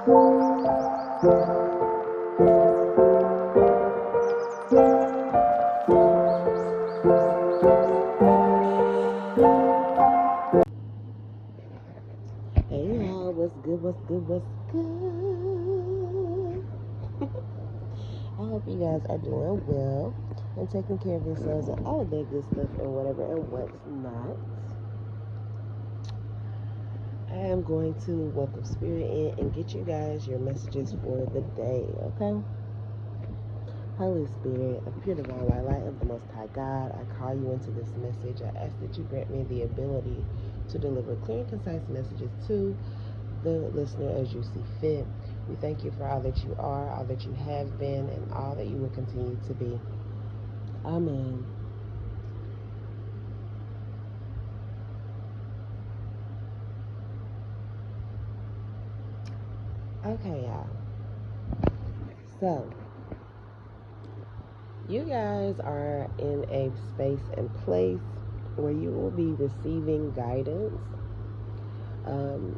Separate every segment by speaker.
Speaker 1: Hey y'all, what's good, what's good, what's good? I hope you guys are doing well and taking care of yourselves and all of that good stuff and whatever and what's not. I am going to welcome Spirit in and get you guys your messages for the day, okay? Holy Spirit, of pure divine white light of the Most High God, I call you into this message. I ask that you grant me the ability to deliver clear and concise messages to the listener as you see fit. We thank you for all that you are, all that you have been, and all that you will continue to be. Amen. Okay, y'all. So, you guys are in a space and place where you will be receiving guidance.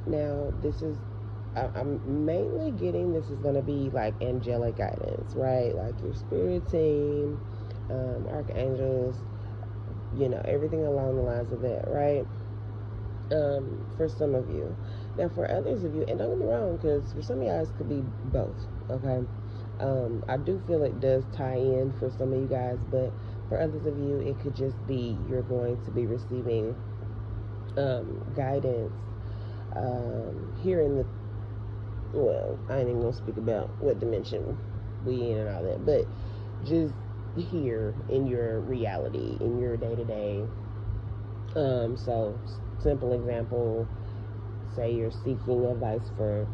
Speaker 1: Now, I'm mainly getting this is going to be like angelic guidance, right? Like your spirit team, archangels, everything along the lines of that, right? For some of you. Now, for others of you, and don't get me wrong, because for some of you guys, could be both, okay? I do feel it does tie in for some of you guys, but for others of you, it could just be you're going to be receiving guidance here in the, well, I ain't even gonna speak about what dimension we in and all that, but just here in your reality, in your day-to-day. So simple example, say you're seeking advice for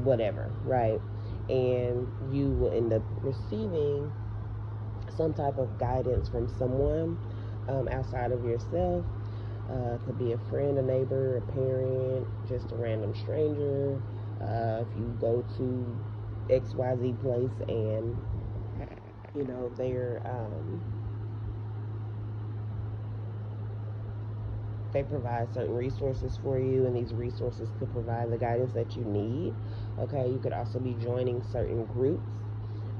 Speaker 1: whatever, right? And you will end up receiving some type of guidance from someone outside of yourself. Could be a friend, a neighbor, a parent, just a random stranger. If you go to XYZ place and they provide certain resources for you, and these resources could provide the guidance that you need. Okay, you could also be joining certain groups,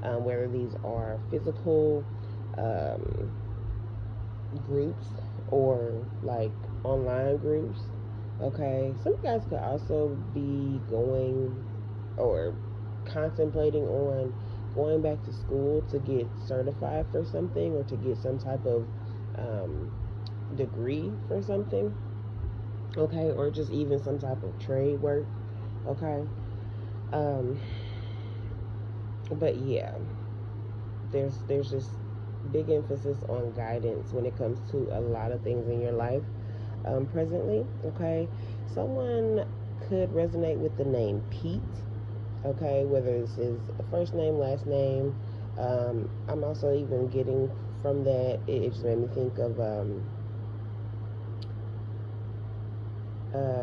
Speaker 1: whether these are physical groups or like online groups. Okay, some guys could also be going or contemplating on going back to school to get certified for something or to get some type of degree for something, okay, or just even some type of trade work, okay. But yeah, there's just big emphasis on guidance when it comes to a lot of things in your life presently, okay. Someone could resonate with the name Pete, okay, whether this is a first name, last name. I'm also even getting from that, it just made me think of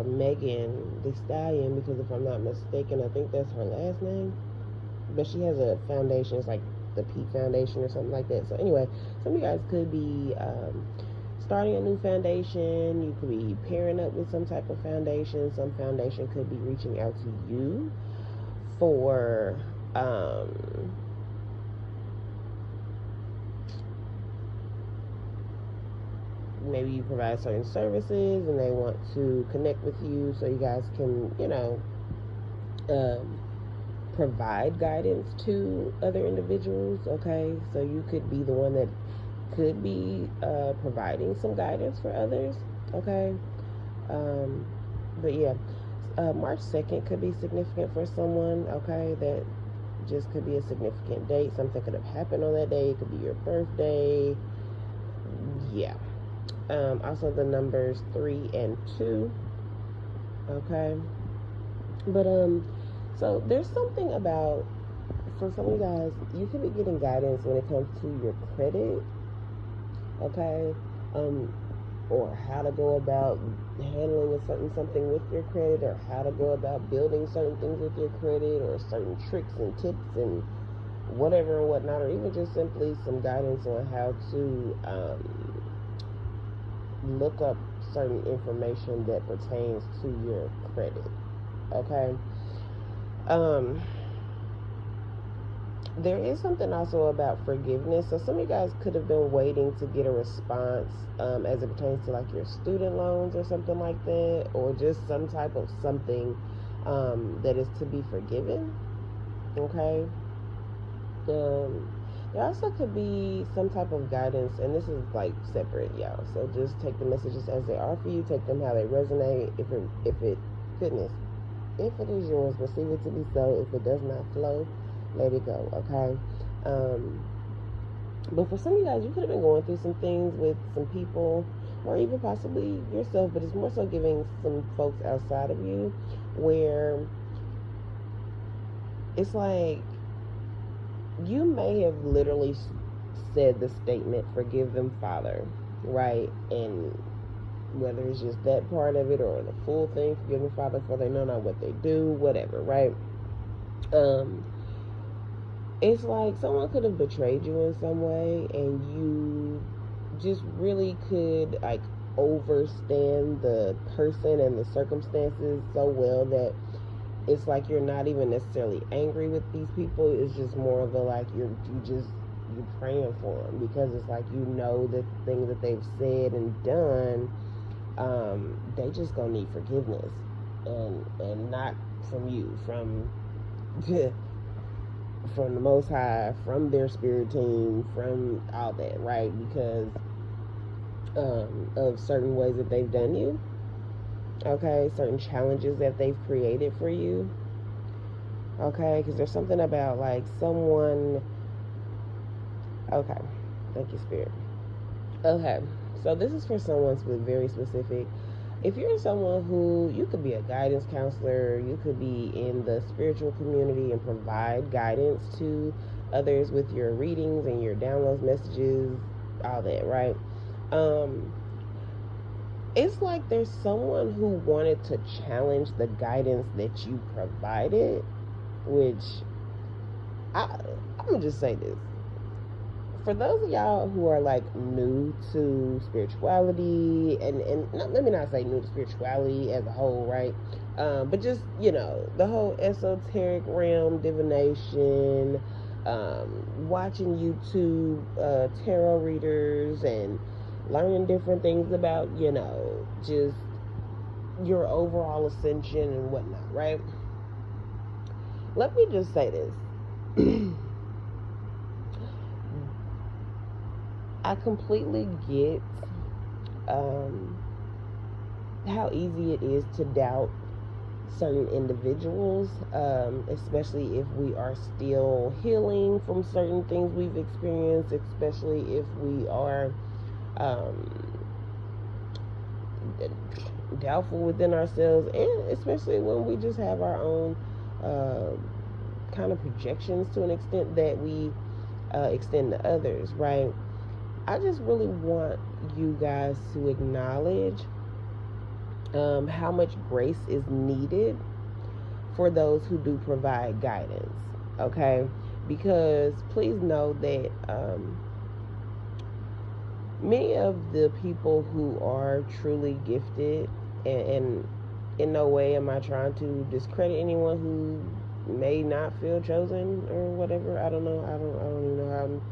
Speaker 1: Megan Thee Stallion, because if I'm not mistaken, I think that's her last name, but she has a foundation, it's like the Pete Foundation or something like that. So anyway, some of you guys could be starting a new foundation. You could be pairing up with some type of foundation. Some foundation could be reaching out to you for maybe you provide certain services and they want to connect with you so you guys can provide guidance to other individuals, okay. So you could be the one that could be providing some guidance for others, okay. But yeah, March 2nd could be significant for someone, okay. That just could be a significant date. Something could have happened on that day. It could be your birthday. Yeah. Also the numbers 3 and 2, okay. But so there's something about, for some of you guys, you could be getting guidance when it comes to your credit, okay, or how to go about handling a certain something with your credit, or how to go about building certain things with your credit, or certain tricks and tips and whatever and whatnot, or even just simply some guidance on how to look up certain information that pertains to your credit, okay. Um, there is something also about forgiveness. So some of you guys could have been waiting to get a response as it pertains to like your student loans or something like that, or just some type of something that is to be forgiven. Okay. There also could be some type of guidance, and this is like separate, y'all. So just take the messages as they are for you. Take them how they resonate. Goodness, if it is yours, receive it to be so. If it does not flow, let it go. Okay. But for some of you guys, you could have been going through some things with some people, or even possibly yourself. But it's more so giving some folks outside of you, where it's like you may have literally said the statement, forgive them, Father, right? And whether it's just that part of it or the full thing, forgive them, Father, for they know not what they do, whatever, right? It's like someone could have betrayed you in some way, and you just really could like overstand the person and the circumstances so well that it's like you're not even necessarily angry with these people. It's just more of a like you're praying for them, because it's like, you know, the things that they've said and done, they just gonna need forgiveness, and not from you, from from the Most High, from their spirit team, from all that, right? Because of certain ways that they've done you, okay, certain challenges that they've created for you, okay, because there's something about like someone, okay, thank you, Spirit. Okay, so this is for someone very specific. If you're someone who, you could be a guidance counselor, you could be in the spiritual community and provide guidance to others with your readings and your downloads, messages, all that, right? It's like there's someone who wanted to challenge the guidance that you provided, which I'm gonna just say this. For those of y'all who are like new to spirituality, and let me not say new to spirituality as a whole, right? But just, you know, the whole esoteric realm, divination, watching YouTube tarot readers, and learning different things about, you know, just your overall ascension and whatnot, right? Let me just say this. I completely get how easy it is to doubt certain individuals, especially if we are still healing from certain things we've experienced, especially if we are doubtful within ourselves, and especially when we just have our own kind of projections to an extent that we extend to others, right? I just really want you guys to acknowledge how much grace is needed for those who do provide guidance, okay? Because please know that many of the people who are truly gifted, and in no way am I trying to discredit anyone who may not feel chosen or whatever. I don't know. I don't even know how I'm.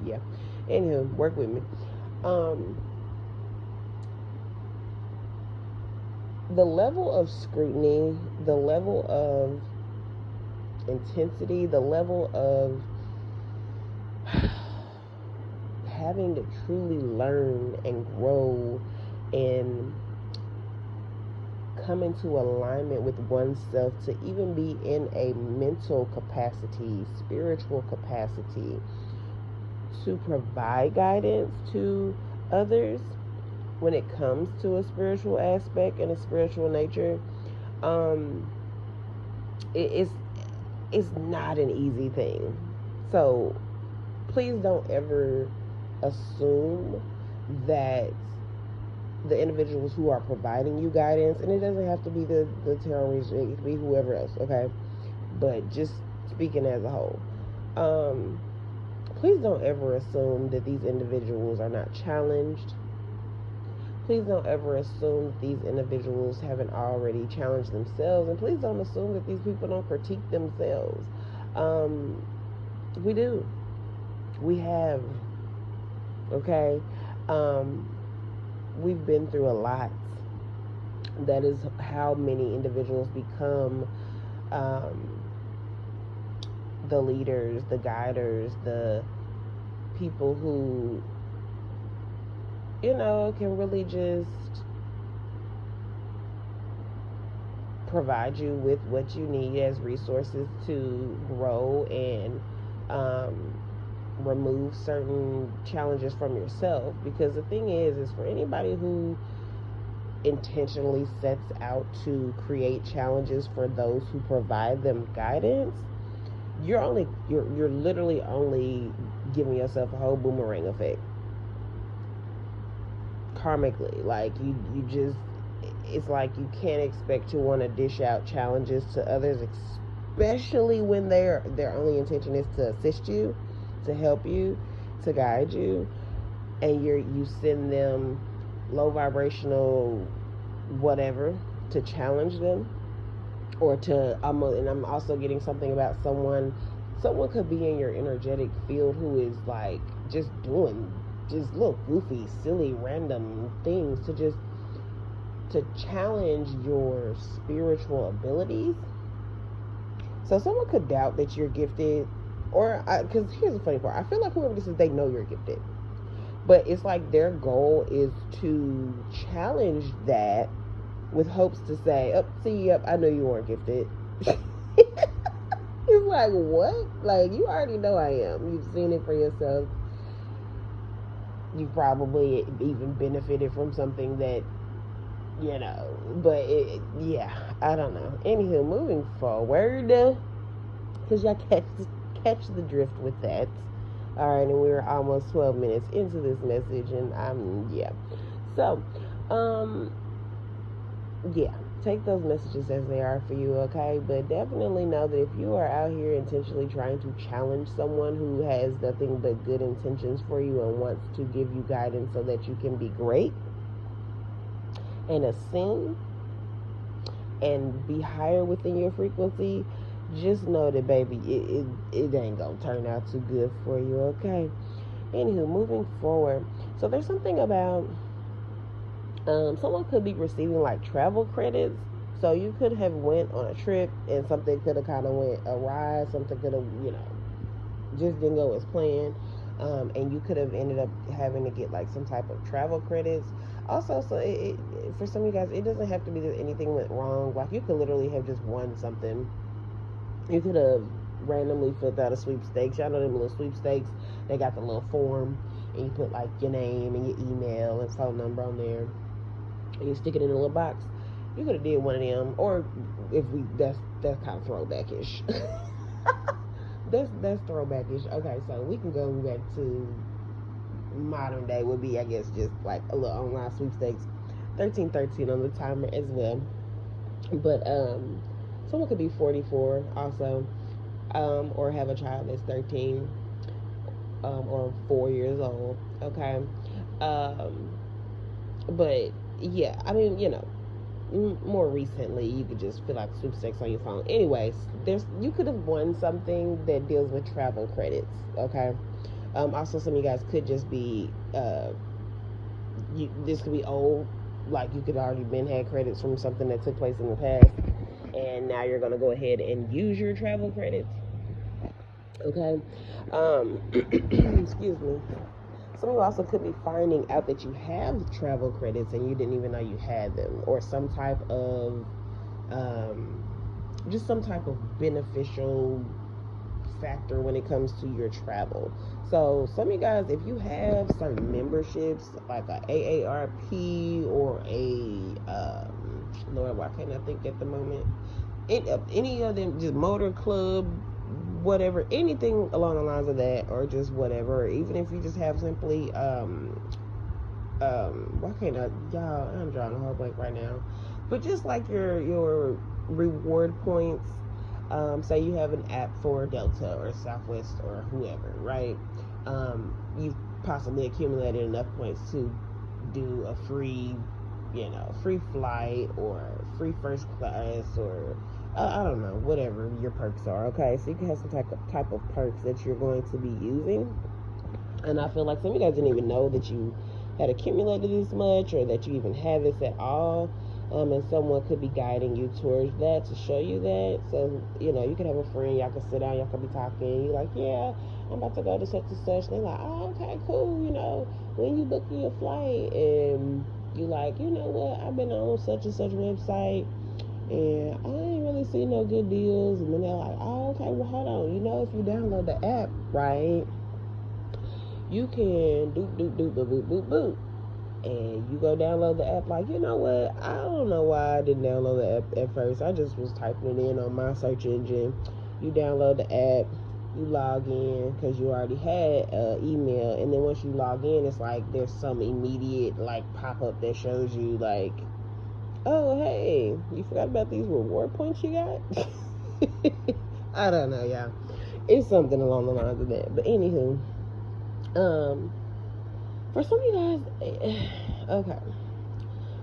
Speaker 1: Yeah. Anywho, work with me. The level of scrutiny, the level of intensity, the level of having to truly learn and grow and come into alignment with oneself to even be in a mental capacity, spiritual capacity, to provide guidance to others when it comes to a spiritual aspect and a spiritual nature, it's not an easy thing. So please don't ever assume that the individuals who are providing you guidance, and it doesn't have to be the terrorists, it could be whoever else, okay? But just speaking as a whole, please don't ever assume that these individuals are not challenged. Please don't ever assume that these individuals haven't already challenged themselves, and please don't assume that these people don't critique themselves. We do. We have. Okay? We've been through a lot. That is how many individuals become the leaders, the guiders, the people who, can really just provide you with what you need as resources to grow and remove certain challenges from yourself. Because the thing is for anybody who intentionally sets out to create challenges for those who provide them guidance, you're literally only giving yourself a whole boomerang effect karmically. Like you just, it's like you can't expect to want to dish out challenges to others, especially when their only intention is to assist you, to help you, to guide you, and you send them low vibrational whatever to challenge them, or to and I'm also getting something about someone could be in your energetic field who is like just doing just little goofy, silly, random things to challenge your spiritual abilities. So someone could doubt that you're gifted, or because here's the funny part, I feel like whoever this is, they know you're gifted, but it's like their goal is to challenge that with hopes to say, I know you weren't gifted. It's like, what? Like, you already know I am. You've seen it for yourself. You probably even benefited from something that, but I don't know. Anywho, moving forward, because y'all catch the drift with that. All right, and we're almost 12 minutes into this message, and so take those messages as they are for you, okay? But definitely know that if you are out here intentionally trying to challenge someone who has nothing but good intentions for you and wants to give you guidance so that you can be great and ascend and be higher within your frequency, just know that, baby, it ain't gonna turn out too good for you, okay? Anywho, moving forward, so there's something about someone could be receiving like travel credits. So you could have went on a trip and something could have kind of went awry, something could have just didn't go as planned, and you could have ended up having to get like some type of travel credits. Also, so for some of you guys, it doesn't have to be that anything went wrong. Like, you could literally have just won something. You could have randomly filled out a sweepstakes. Y'all know them little sweepstakes, they got the little form and you put like your name and your email and phone number on there, and you stick it in a little box. You could have did one of them, or that's kind of throwbackish. that's throwbackish. Okay, so we can go back to modern day, would be, I guess, just like a little online sweepstakes. 1313 on the timer as well. But someone could be 44 also, or have a child that's 13, or 4 years old. Okay, but yeah, I mean, more recently you could just fill out sweepstakes on your phone. Anyways, you could have won something that deals with travel credits. Okay, also some of you guys could just be this could be old, like you could already had credits from something that took place in the past, and now you're going to go ahead and use your travel credits. Okay, excuse me. Some of you also could be finding out that you have travel credits and you didn't even know you had them, or some type of just some type of beneficial factor when it comes to your travel. So some of you guys, if you have certain memberships like a AARP or a Lord, why can't I think at the moment, any of them, just motor club, whatever, anything along the lines of that, or just whatever, or even if you just have simply why can't I, y'all, I'm drawing a whole blank right now, but just like your reward points. Say you have an app for Delta or Southwest or whoever, right? You've possibly accumulated enough points to do a free, free flight or free first class, or I don't know, whatever your perks are. Okay, so you can have some type of perks that you're going to be using. And I feel like some of you guys didn't even know that you had accumulated this much, or that you even have this at all. And someone could be guiding you towards that, to show you that. So, you could have a friend, y'all could sit down, y'all could be talking. You're like, yeah, I'm about to go to such and such. And they're like, oh, okay, cool. When you book your flight, and you like, you know what, I've been on such and such website, and I ain't really seen no good deals. And then they're like, oh, okay, well, hold on. If you download the app, right, you can doop, doop, doop, boop, boop, boop, boop. And you go download the app, like, you know what, I don't know why I didn't download the app at first. I just was typing it in on my search engine. You download the app, you log in, because you already had email. And then once you log in, it's like there's some immediate, like, pop-up that shows you, like, oh, hey, you forgot about these reward points you got? I don't know, y'all. It's something along the lines of that. But anywho, for some of you guys, okay.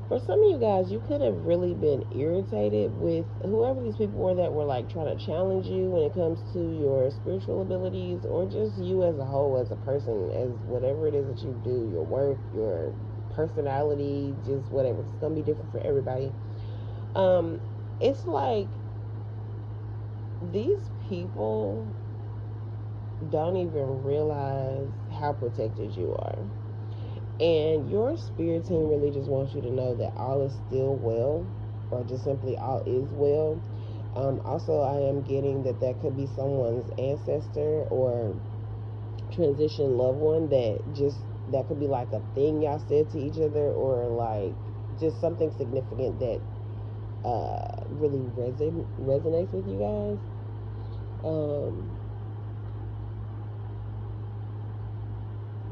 Speaker 1: For some of you guys, you could have really been irritated with whoever these people were that were like trying to challenge you when it comes to your spiritual abilities, or just you as a whole, as a person, as whatever it is that you do, your work, your personality, just whatever. It's gonna be different for everybody. It's like these people don't even realize how protected you are. And your spirit team really just wants you to know that all is still well, or just simply all is well. Also, I am getting that could be someone's ancestor or transition loved one that could be like a thing y'all said to each other, or like just something significant that really resonates with you guys.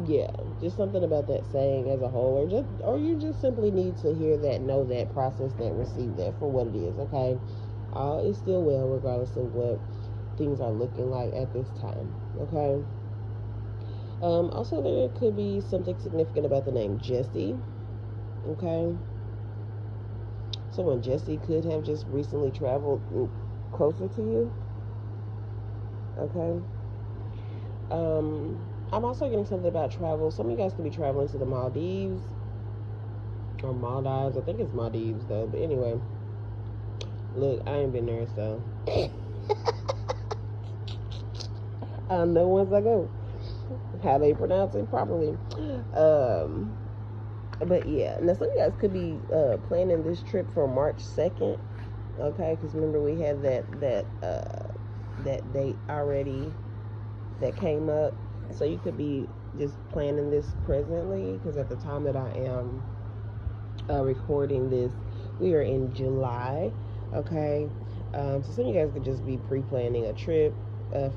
Speaker 1: Yeah, just something about that saying as a whole, or you just simply need to hear that, know that, process that, receive that for what it is. Okay, all is still well, regardless of what things are looking like at this time. Okay. Also, there could be something significant about the name Jesse. Okay, someone Jesse could have just recently traveled closer to you. Okay. I'm also getting something about travel. Some of you guys could be traveling to the Maldives or Maldives. I think it's Maldives though. But anyway, look, I ain't been there, so I know once I go how they pronounce it properly. But yeah, now some of you guys could be planning this trip for March 2nd. Okay, because remember we had that date already that came up. So you could be just planning this presently, because at the time that I am recording this, we are in July. Okay, so some of you guys could just be pre-planning a trip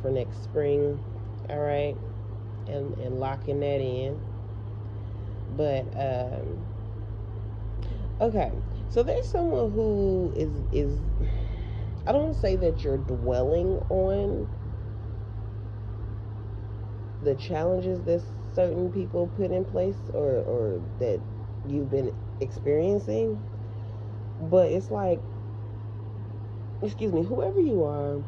Speaker 1: for next spring. All right, and locking that in. But okay, so there's someone who is I don't want to say that you're dwelling on the challenges that certain people put in place, or that you've been experiencing, but it's like, excuse me, whoever you are,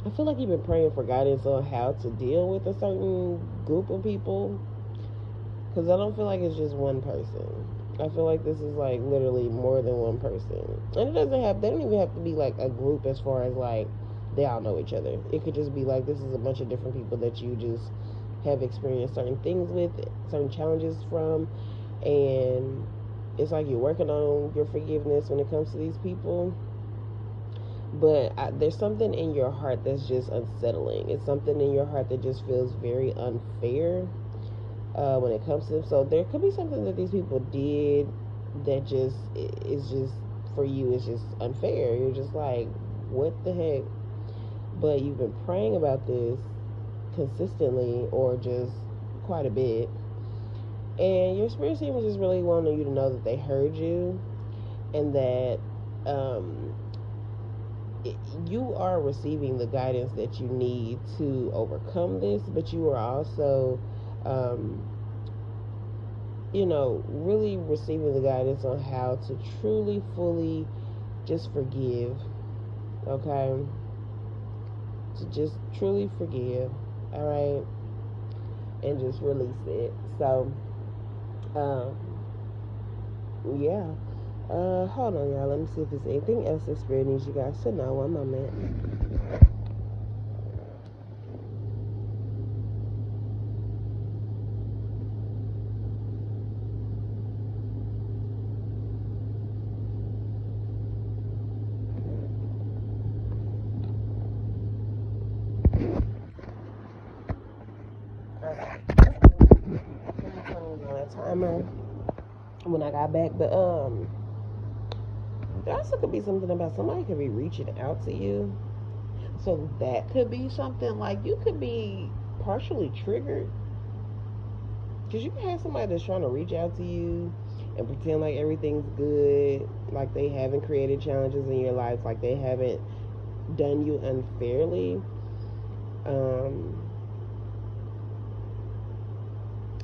Speaker 1: I feel like you've been praying for guidance on how to deal with a certain group of people, because I don't feel like it's just one person. I feel like this is like literally more than one person, and they don't even have to be like a group as far as like they all know each other. It could just be like this is a bunch of different people that you just have experienced certain things with, certain challenges from, and it's like you're working on your forgiveness when it comes to these people. But there's something in your heart that's just unsettling. It's something in your heart that just feels very unfair when it comes to them. So there could be something that these people did that just is just, for you, is just unfair. You're just like, what the heck? But you've been praying about this consistently, or just quite a bit, and your spirit team is just really wanting you to know that they heard you, and that you are receiving the guidance that you need to overcome this, but you are also really receiving the guidance on how to truly, fully just forgive, okay? To just truly forgive, all right? And just release it. So, um, yeah. Hold on, y'all. Let me see if there's anything else the Spirit needs you guys to know. One moment. Okay. I'm turning on a timer when I got back, but there also could be something about somebody could be reaching out to you. So that could be something like you could be partially triggered because you can have somebody that's trying to reach out to you and pretend like everything's good, like they haven't created challenges in your life, like they haven't done you unfairly. Um,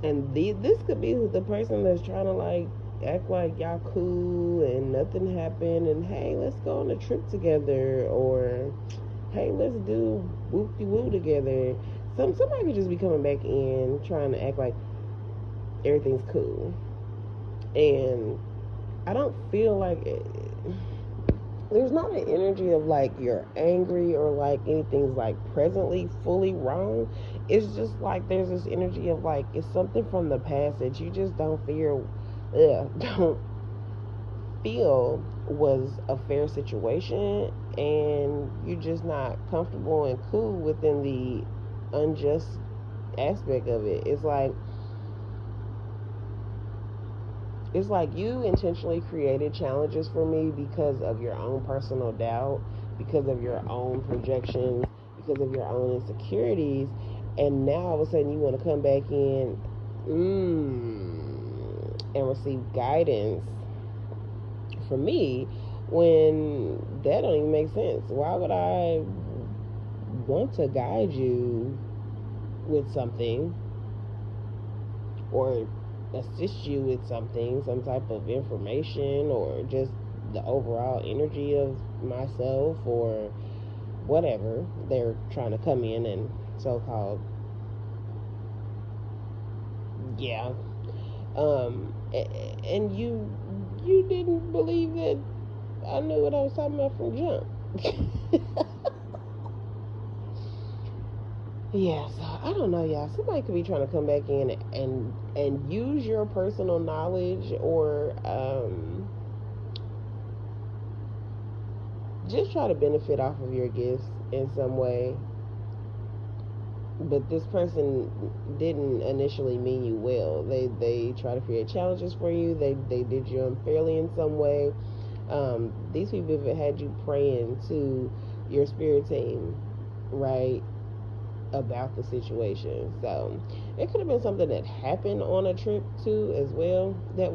Speaker 1: and this could be the person that's trying to like act like y'all cool and nothing happened, and hey, let's go on a trip together, or hey, let's do whoop de woo together. Somebody could just be coming back in trying to act like everything's cool, and I don't feel like there's not an energy of like you're angry or like anything's like presently fully wrong. It's just like there's this energy of like it's something from the past that you just don't feel, don't feel was a fair situation, and you're just not comfortable and cool within the unjust aspect of it. It's like you intentionally created challenges for me because of your own personal doubt, because of your own projections, because of your own insecurities, and now all of a sudden you want to come back in, and receive guidance from me when that don't even make sense. Why would I want to guide you with something or assist you with something, some type of information, or just the overall energy of myself, or whatever they're trying to come in and so-called, yeah, and you didn't believe that I knew what I was talking about from jump. Yeah, so I don't know, y'all. Somebody could be trying to come back in and use your personal knowledge, or just try to benefit off of your gifts in some way. But this person didn't initially mean you well. They try to create challenges for you. They did you unfairly in some way. These people have had you praying to your spirit team, right, about the situation. So it could have been something that happened on a trip too, as well, that